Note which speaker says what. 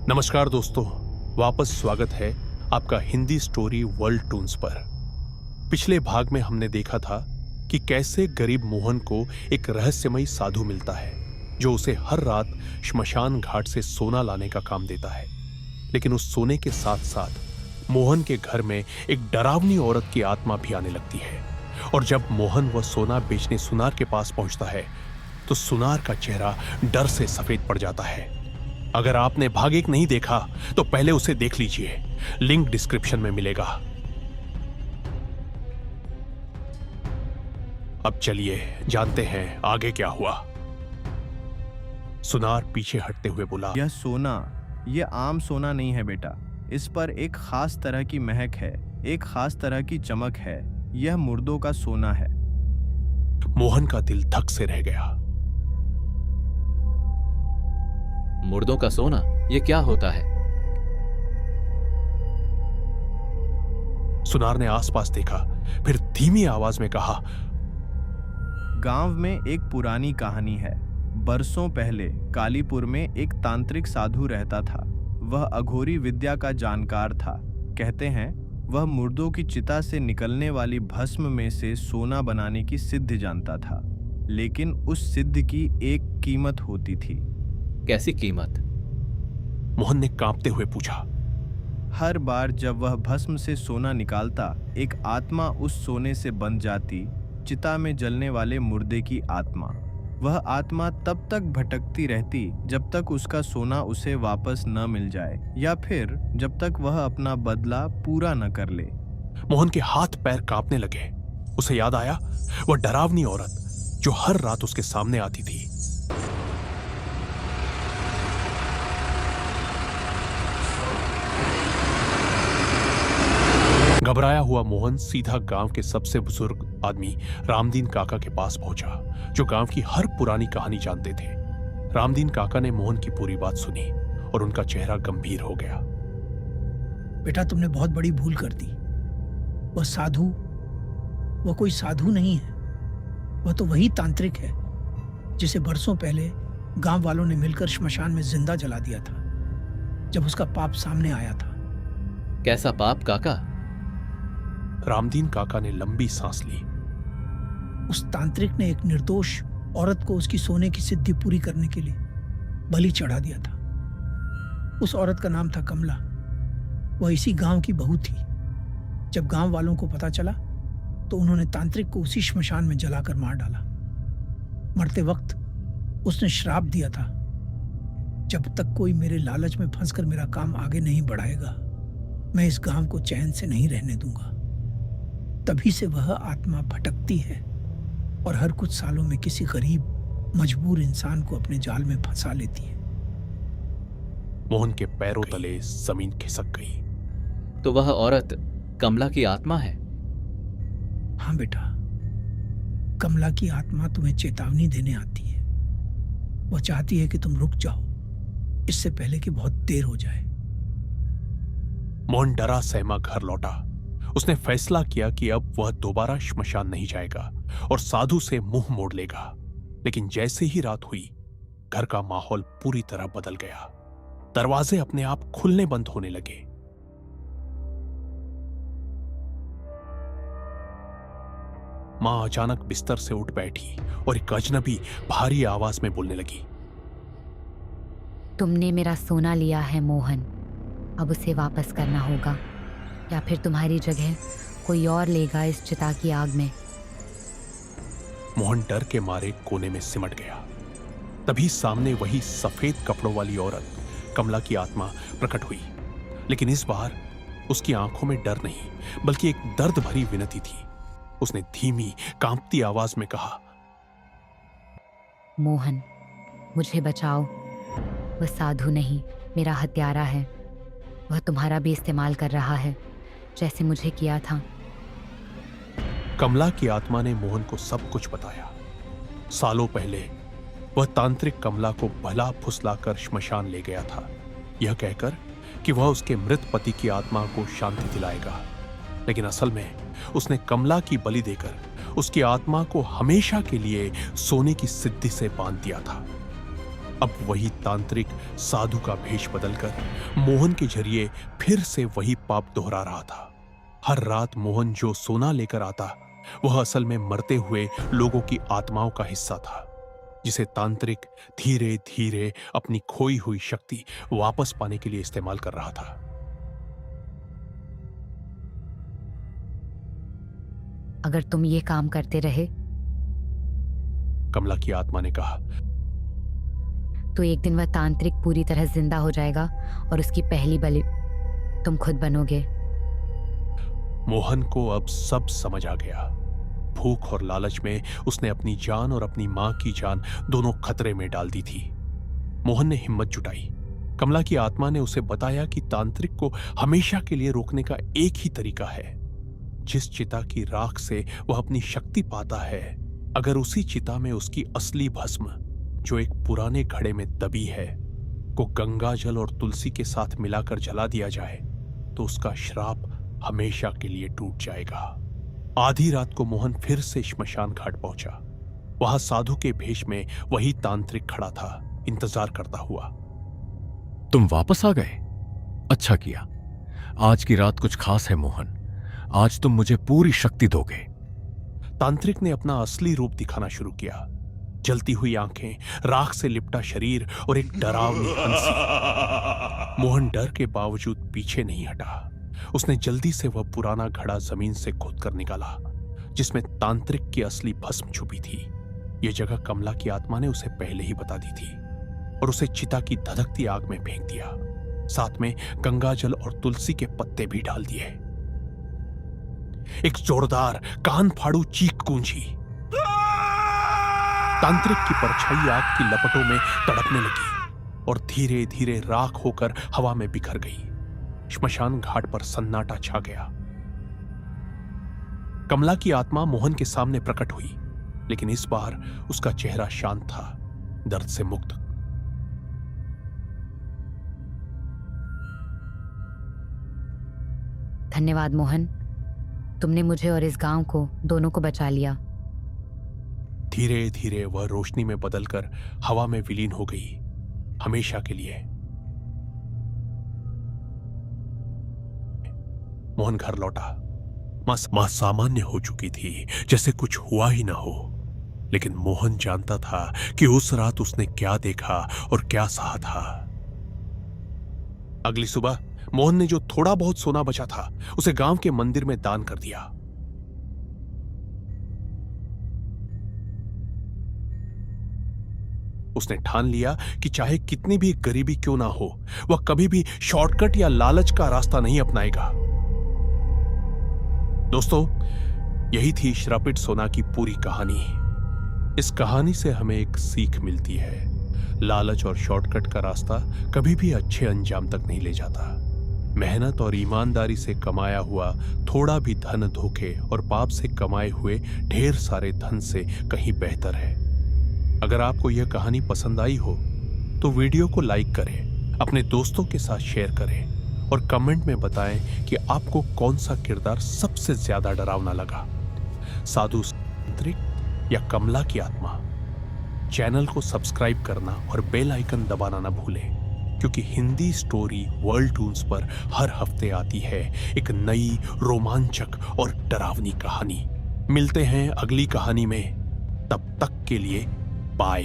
Speaker 1: नमस्कार दोस्तों, वापस स्वागत है आपका हिंदी स्टोरी वर्ल्ड टून्स पर। पिछले भाग में हमने देखा था कि कैसे गरीब मोहन को एक रहस्यमयी साधु मिलता है जो उसे हर रात श्मशान घाट से सोना लाने का काम देता है। लेकिन उस सोने के साथ साथ मोहन के घर में एक डरावनी औरत की आत्मा भी आने लगती है। और जब मोहन वह सोना बेचने सुनार के पास पहुंचता है तो सुनार का चेहरा डर से सफेद पड़ जाता है। अगर आपने भाग एक नहीं देखा तो पहले उसे देख लीजिए, लिंक डिस्क्रिप्शन में मिलेगा। अब चलिए जानते हैं आगे क्या हुआ। सुनार पीछे हटते हुए बोला,
Speaker 2: यह सोना, यह आम सोना नहीं है बेटा। इस पर एक खास तरह की महक है, एक खास तरह की चमक है। यह मुर्दों का सोना है।
Speaker 1: मोहन का दिल धक से रह गया।
Speaker 3: मुर्दों का सोना, ये क्या होता है?
Speaker 1: सुनार ने आसपास देखा, फिर धीमी आवाज में कहा,
Speaker 2: गांव में एक पुरानी कहानी है। बरसों पहले कालीपुर में एक तांत्रिक साधु रहता था। वह अघोरी विद्या का जानकार था। कहते हैं वह मुर्दों की चिता से निकलने वाली भस्म में से सोना बनाने की सिद्धि जानता था। लेकिन उस सिद्धि की एक कीमत होती थी।
Speaker 3: कैसी कीमत?
Speaker 1: मोहन ने कांपते हुए पूछा।
Speaker 2: हर बार जब वह भस्म से सोना निकालता, एक आत्मा उस सोने से बन जाती, चिता में जलने वाले मुर्दे की आत्मा। वह आत्मा तब तक भटकती रहती जब तक उसका सोना उसे वापस न मिल जाए, या फिर जब तक वह अपना बदला पूरा न कर ले।
Speaker 1: मोहन के हाथ पैर कांपने लगे। उसे याद आया वह डरावनी औरत जो हर रात उसके सामने आती थी। घबराया हुआ मोहन सीधा गांव के सबसे बुजुर्ग आदमी रामदीन काका के पास पहुंचा, जो गांव की हर पुरानी कहानी जानते थे। रामदीन काका ने मोहन की पूरी बात सुनी और उनका चेहरा गंभीर हो गया।
Speaker 4: बेटा, तुमने बहुत बड़ी भूल कर दी। वह कोई साधु नहीं है। वह तो वही तांत्रिक है जिसे बरसों पहले गांव वालों ने मिलकर श्मशान में जिंदा जला दिया था, जब उसका पाप सामने आया था।
Speaker 3: कैसा पाप काका?
Speaker 1: रामदीन काका ने लंबी सांस ली।
Speaker 4: उस तांत्रिक ने एक निर्दोष औरत को उसकी सोने की सिद्धि पूरी करने के लिए बलि चढ़ा दिया था। उस औरत का नाम था कमला। वह इसी गांव की बहू थी। जब गांव वालों को पता चला तो उन्होंने तांत्रिक को उसी श्मशान में जलाकर मार डाला। मरते वक्त उसने श्राप दिया था, जब तक कोई मेरे लालच में फंसकर मेरा काम आगे नहीं बढ़ाएगा, मैं इस गांव को चैन से नहीं रहने दूंगा। तभी से वह आत्मा भटकती है और हर कुछ सालों में किसी गरीब मजबूर इंसान को अपने जाल में फंसा लेती है।
Speaker 1: मोहन के पैरों तले जमीन खिसक गई।
Speaker 3: तो वह औरत कमला की आत्मा है?
Speaker 4: हाँ बेटा, कमला की आत्मा तुम्हें चेतावनी देने आती है। वह चाहती है कि तुम रुक जाओ, इससे पहले कि बहुत देर हो जाए।
Speaker 1: मोहन डरा सहमा घर लौटा। उसने फैसला किया कि अब वह दोबारा श्मशान नहीं जाएगा और साधु से मुंह मोड़ लेगा। लेकिन जैसे ही रात हुई, घर का माहौल पूरी तरह बदल गया। दरवाजे अपने आप खुलने बंद होने लगे। मां अचानक बिस्तर से उठ बैठी और एक अजनबी भारी आवाज में बोलने लगी,
Speaker 5: तुमने मेरा सोना लिया है मोहन, अब उसे वापस करना होगा, या फिर तुम्हारी जगह कोई और लेगा इस चिता की आग में।
Speaker 1: मोहन डर के मारे कोने में सिमट गया। तभी सामने वही सफेद कपड़ों वाली औरत कमला की आत्मा प्रकट हुई। लेकिन इस बार उसकी आंखों में डर नहीं बल्कि एक दर्द भरी विनती थी। उसने धीमी कांपती आवाज में कहा,
Speaker 5: मोहन, मुझे बचाओ। वह साधु नहीं, मेरा हत्यारा है। वह तुम्हारा भी इस्तेमाल कर रहा है, जैसे मुझे किया था।
Speaker 1: कमला की आत्मा ने मोहन को सब कुछ बताया। सालों पहले वह तांत्रिक कमला को भला फुसलाकर श्मशान ले गया था, यह कहकर कि वह उसके मृत पति की आत्मा को शांति दिलाएगा। लेकिन असल में उसने कमला की बलि देकर उसकी आत्मा को हमेशा के लिए सोने की सिद्धि से बांध दिया था। अब वही तांत्रिक साधु का भेष बदलकर मोहन के जरिए फिर से वही पाप दोहरा रहा था। हर रात मोहन जो सोना लेकर आता वह असल में मरते हुए लोगों की आत्माओं का हिस्सा था, जिसे तांत्रिक धीरे धीरे अपनी खोई हुई शक्ति वापस पाने के लिए इस्तेमाल कर रहा था।
Speaker 5: अगर तुम ये काम करते रहे
Speaker 1: कमला की आत्मा ने कहा,
Speaker 5: तो एक दिन वह तांत्रिक पूरी तरह जिंदा हो जाएगा और उसकी पहली बलि तुम खुद बनोगे।
Speaker 1: मोहन को अब सब समझ आ गया। भूख और लालच में उसने अपनी जान और अपनी मां की जान दोनों खतरे में डाल दी थी। मोहन ने हिम्मत जुटाई। कमला की आत्मा ने उसे बताया कि तांत्रिक को हमेशा के लिए रोकने का एक ही तरीका है। जिस चिता की राख से वह अपनी शक्ति पाता है, अगर उसी चिता में उसकी असली भस्म, जो एक पुराने घड़े में दबी है, को गंगा जल और तुलसी के साथ मिलाकर जला दिया जाए तो उसका श्राप हमेशा के लिए टूट जाएगा। आधी रात को मोहन फिर से श्मशान घाट पहुंचा। वहां साधु के भेष में वही तांत्रिक खड़ा था, इंतजार करता हुआ।
Speaker 6: तुम वापस आ गए? अच्छा किया। आज की रात कुछ खास है मोहन। आज तुम मुझे पूरी शक्ति दोगे।
Speaker 1: तांत्रिक ने अपना असली रूप दिखाना शुरू किया। जलती हुई आंखें, राख से लिपटा शरीर और एक डरावनी हंसी। मोहन डर के बावजूद पीछे नहीं हटा। उसने जल्दी से वह पुराना घड़ा जमीन से खोदकर निकाला, जिसमें तांत्रिक की असली भस्म छुपी थी। यह जगह कमला की आत्मा ने उसे पहले ही बता दी थी और उसे चिता की धधकती आग में फेंक दिया। साथ में गंगाजल और तुलसी के पत्ते भी डाल दिए। एक जोरदार कान फाड़ू चीख गूंजी। तांत्रिक की परछाई आग की लपटों में तड़पने लगी और धीरे धीरे राख होकर हवा में बिखर गई। श्मशान घाट पर सन्नाटा छा गया। कमला की आत्मा मोहन के सामने प्रकट हुई, लेकिन इस बार उसका चेहरा शांत था, दर्द से मुक्त।
Speaker 5: धन्यवाद मोहन, तुमने मुझे और इस गांव को दोनों को बचा लिया।
Speaker 1: धीरे धीरे वह रोशनी में बदलकर हवा में विलीन हो गई, हमेशा के लिए। मोहन घर लौटा। मां सामान्य हो चुकी थी, जैसे कुछ हुआ ही ना हो। लेकिन मोहन जानता था कि उस रात उसने क्या देखा और क्या सहा था। अगली सुबह मोहन ने जो थोड़ा बहुत सोना बचा था उसे गांव के मंदिर में दान कर दिया। उसने ठान लिया कि चाहे कितनी भी गरीबी क्यों ना हो, वह कभी भी शॉर्टकट या लालच का रास्ता नहीं अपनाएगा। दोस्तों, यही थी श्रापित सोना की पूरी कहानी। इस कहानी से हमें एक सीख मिलती है। लालच और शॉर्टकट का रास्ता कभी भी अच्छे अंजाम तक नहीं ले जाता। मेहनत और ईमानदारी से कमाया हुआ थोड़ा भी धन धोखे और पाप से कमाए हुए ढेर सारे धन से कहीं बेहतर है। अगर आपको यह कहानी पसंद आई हो तो वीडियो को लाइक करें, अपने दोस्तों के साथ शेयर करें और कमेंट में बताएं कि आपको कौन सा किरदार सबसे ज्यादा डरावना लगा, साधु तांत्रिक या कमला की आत्मा। चैनल को सब्सक्राइब करना और बेल आइकन दबाना ना भूलें, क्योंकि हिंदी स्टोरी वर्ल्ड टून्स पर हर हफ्ते आती है एक नई रोमांचक और डरावनी कहानी। मिलते हैं अगली कहानी में, तब तक के लिए बाय।